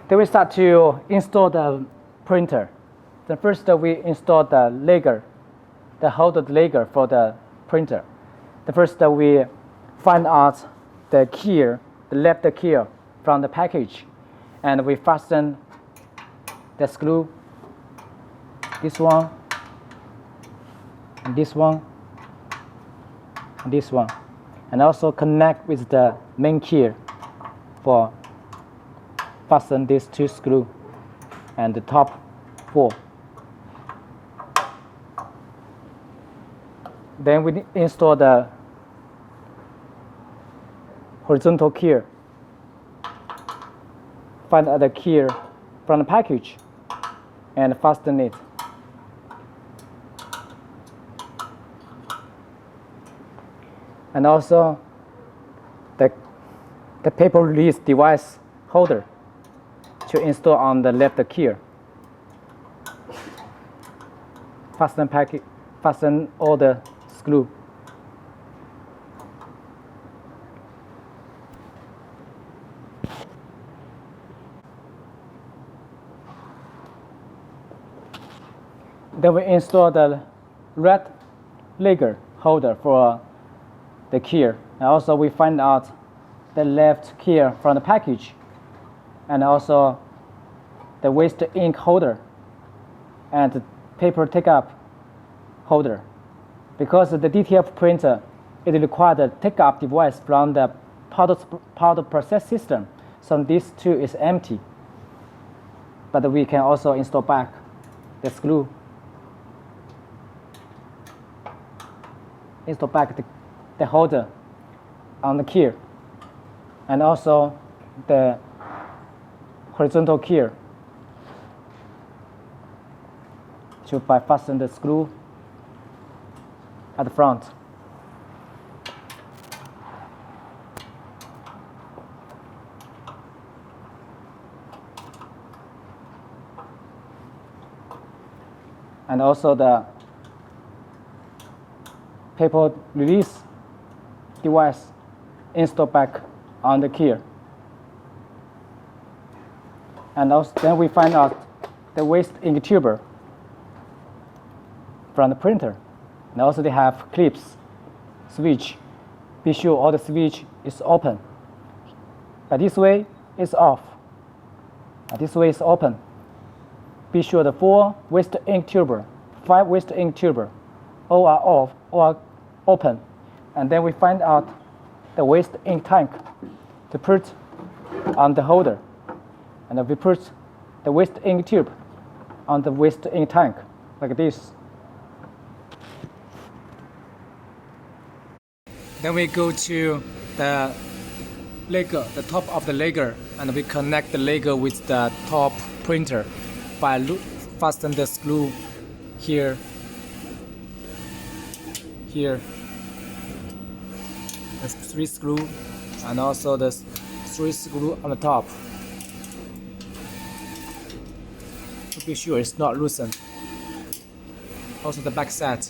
Then we start to install the printer. Then first we install the lagger, the holder lagger for the printer. The first we find out the key, the left key from the package, and we fasten the screw, this one, and this one, and this one, and also connect with the main key for fasten these two screws and the top 4. Then we install the horizontal key. Find the key from the package and fasten it. And also the paper release device holder to install on the left key. Fasten all the screw. Then we install the red lagger holder for the key. And also we find out the left key from the package, and also the waste ink holder and the paper take-up holder. Because the DTF printer, it requires a take-up device from the powder process system, so this too is empty. But we can also install back the screw. Install back the holder on the key, and also the horizontal key to fasten the screw at the front. And also the paper release device install back on the key. And also then we find out the waste ink tuber from the printer. And also they have clips, switch. Be sure all the switch is open. But this way is off. But this way is open. Be sure the 4 waste ink tuber, 5 waste ink tuber, all are off, all are open. And then we find out the waste ink tank to put on the holder. And then we put the waste ink tube on the waste ink tank, like this. Then we go to the lagger, the top of the lagger, and we connect the lagger with the top printer by fasten the screw here, here, the 3 screw, and also the 3 screw on the top to be sure it's not loosened. Also the back side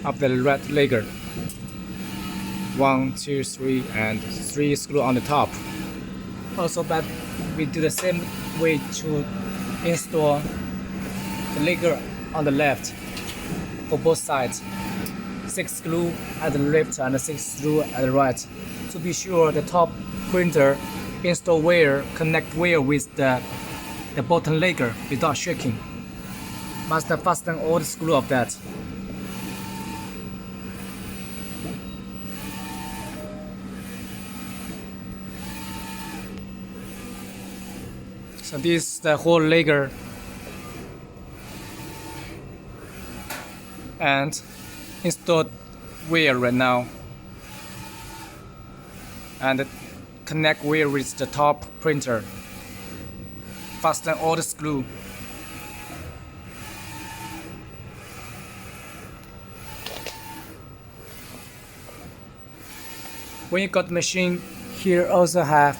of the red lagger. 1, 2, 3, and 3 screw on the top. Also, but we do the same way to install the lagger on the left for both sides. 6 screw at the left and 6 screw at the right. To be sure the top printer install wire connect wire with the bottom lagger without shaking. Must fasten all the screw of that. So this is the whole lagger and installed wire right now, and connect wire with the top printer. Fasten all the screw. When you got the machine, here also have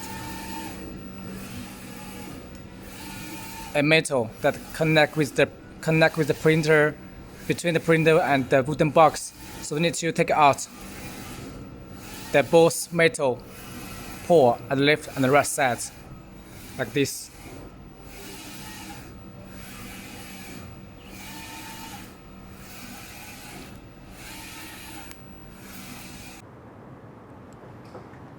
a metal that connect with the printer, between the printer and the wooden box. So we need to take out the both metal pole at the left and the right sides. like this.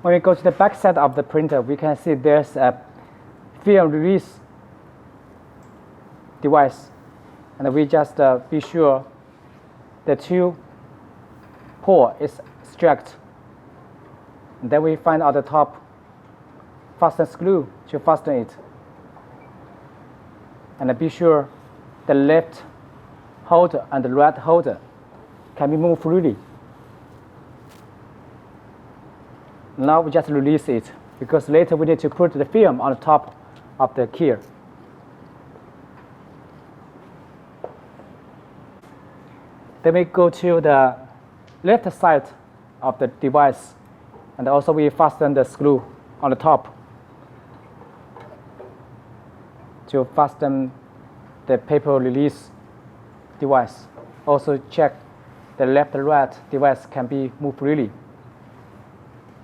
When we go to the back side of the printer, we can see there's a film release device, and we just be sure the two port is strapped. And then we find out the top fasten screw to fasten it, and be sure the left holder and the right holder can be moved freely. Now we just release it, because later we need to put the film on the top of the keyer. Then we go to the left side of the device, and also we fasten the screw on the top to fasten the paper release device. Also check the left and right device can be moved freely.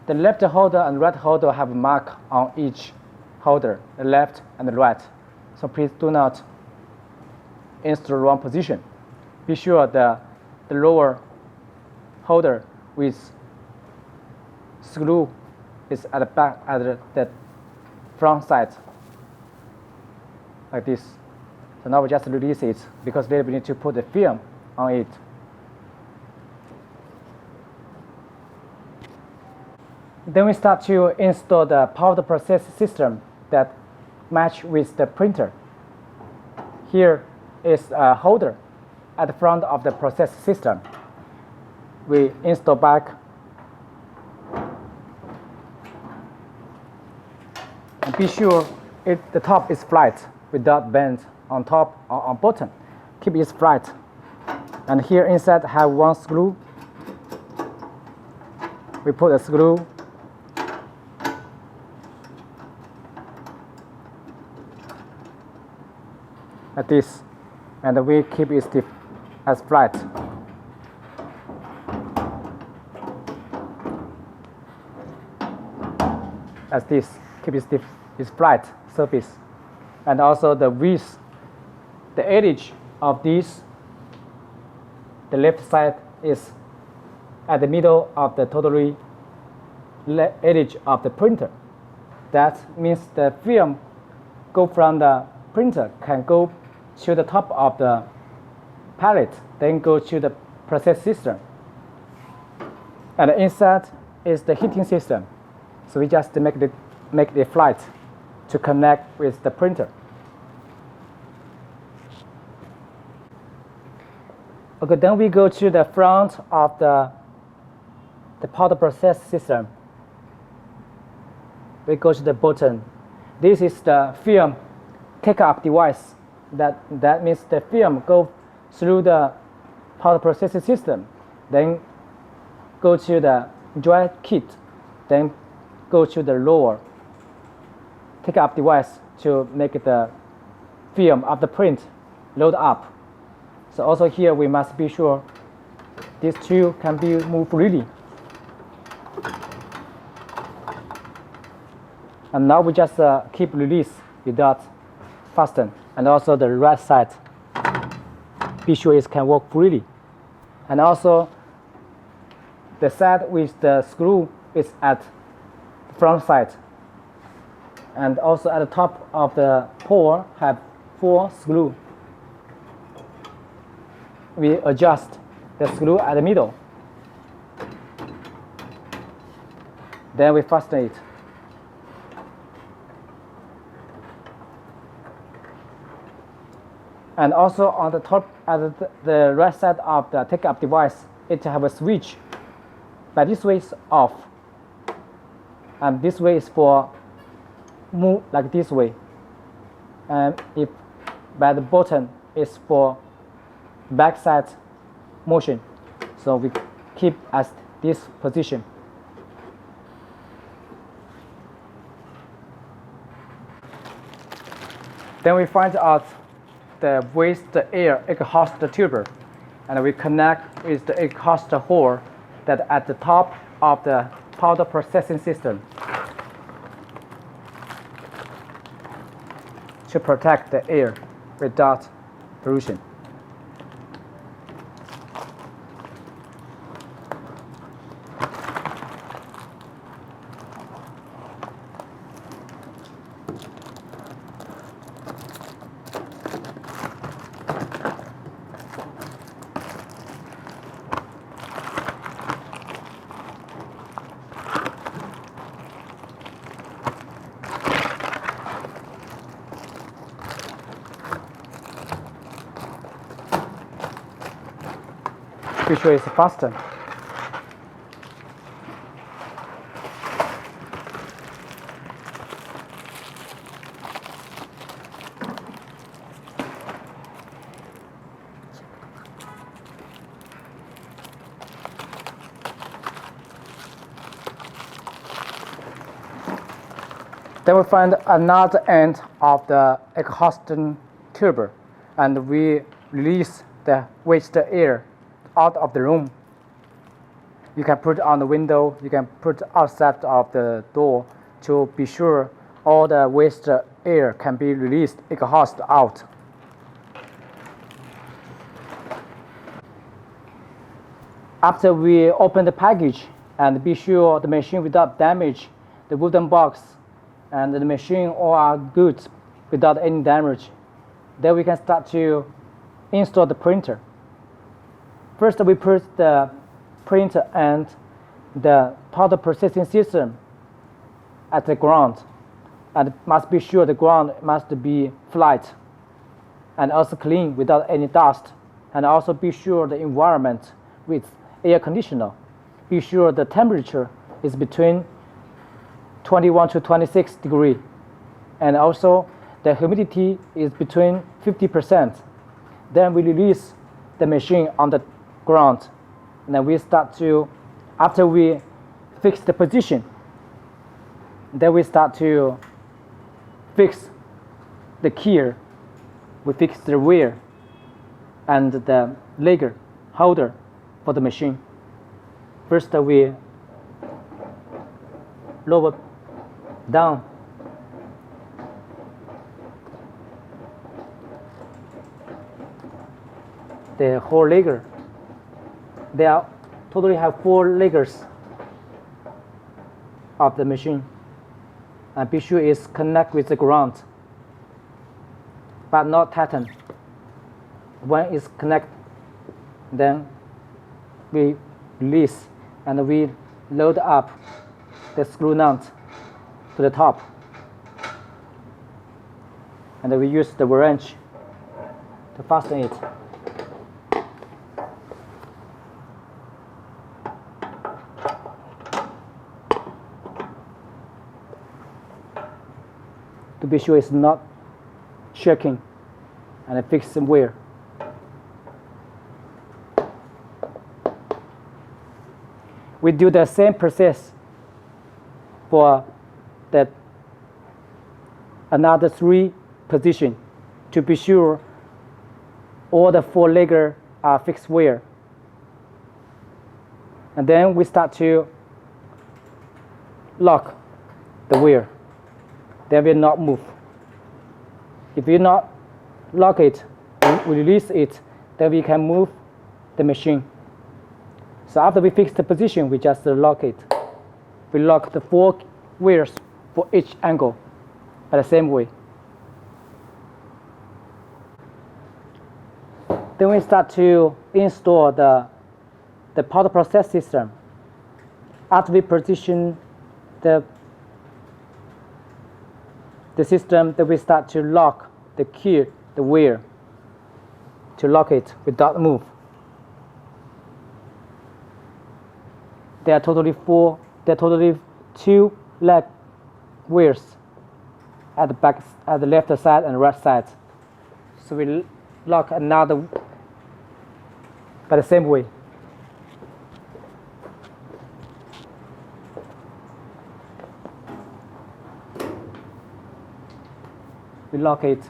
The left holder and right holder have a mark on each holder, the left and the right. So please do not install the wrong position. Be sure the lower holder with screw is at the back, at the front side, like this. So now we just release it, because later we need to put the film on it. Then we start to install the power process system that match with the printer. Here is a holder at the front of the process system. We install back and be sure the top is flat without bend on top or on bottom. Keep it flat. And here inside have one screw. We put a screw like this, and we keep it stiff as flat. As this, keep it stiff, is flat surface. And also the width, the edge of this, the left side is at the middle of the totally edge of the printer. That means the film go from the printer can go to the top of the pallet, then go to the process system. And inside is the heating system. So we just make the flight to connect with the printer. Okay, then we go to the front of the powder process system. We go to the button. This is the film take-up device. That means the film go through the powder processing system, then go to the dry kit, then go to the lower take-up device to make the film of the print load up. So also here we must be sure these two can be moved freely. And now we just keep release without fasten. And also the right side, be sure it can work freely. And also the side with the screw is at the front side. And also at the top of the port have 4 screws. We adjust the screw at the middle. Then we fasten it. And also on the top, at the right side of the take-up device, it have a switch. But this way is off, and this way is for move like this way. And if by the button is for backside motion, so we keep at this position. Then we find out the waste air exhaust tuber, and we connect with the exhaust hole that at the top of the powder processing system. to protect the air without pollution. Be sure it's faster. Then we find another end of the exhaust tube, and we release the waste air out of the room. You can put it on the window, you can put it outside of the door to be sure all the waste air can be released, exhaust out. After we open the package and be sure the machine without damage, the wooden box and the machine all are good without any damage, then we can start to install the printer. First, we put the printer and the powder processing system at the ground, and must be sure the ground must be flat and also clean without any dust, and also be sure the environment with air conditioner. Be sure the temperature is between 21 to 26 degrees, and also the humidity is between 50%. Then we release the machine on the ground, and then we start to, after we fix the position, then we start to fix the gear, we fix the wheel and the leg holder for the machine. First we lower down the whole leg. They are totally have 4 legs of the machine, and be sure it's connect with the ground, but not tighten. When it's connect, then we release and we load up the screw nut to the top, and we use the wrench to fasten it. To be sure it's not shaking, and fix some wear. We do the same process for the another 3 positions to be sure all the 4 legs are fixed wear. And then we start to lock the wheel. They will not move. If we not lock it, we release it, then we can move the machine. So after we fix the position, we just lock it. We lock the 4 wheels for each angle at the same way. Then we start to install the powder process system. After we position the system, then we start to lock the key, the wheel, to lock it without move. There are totally 2 leg wheels at the back, at the left side and right side. So we lock another by the same way. We lock it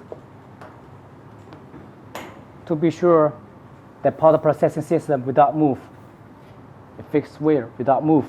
to be sure the powder processing system without move. A fixed wheel without move.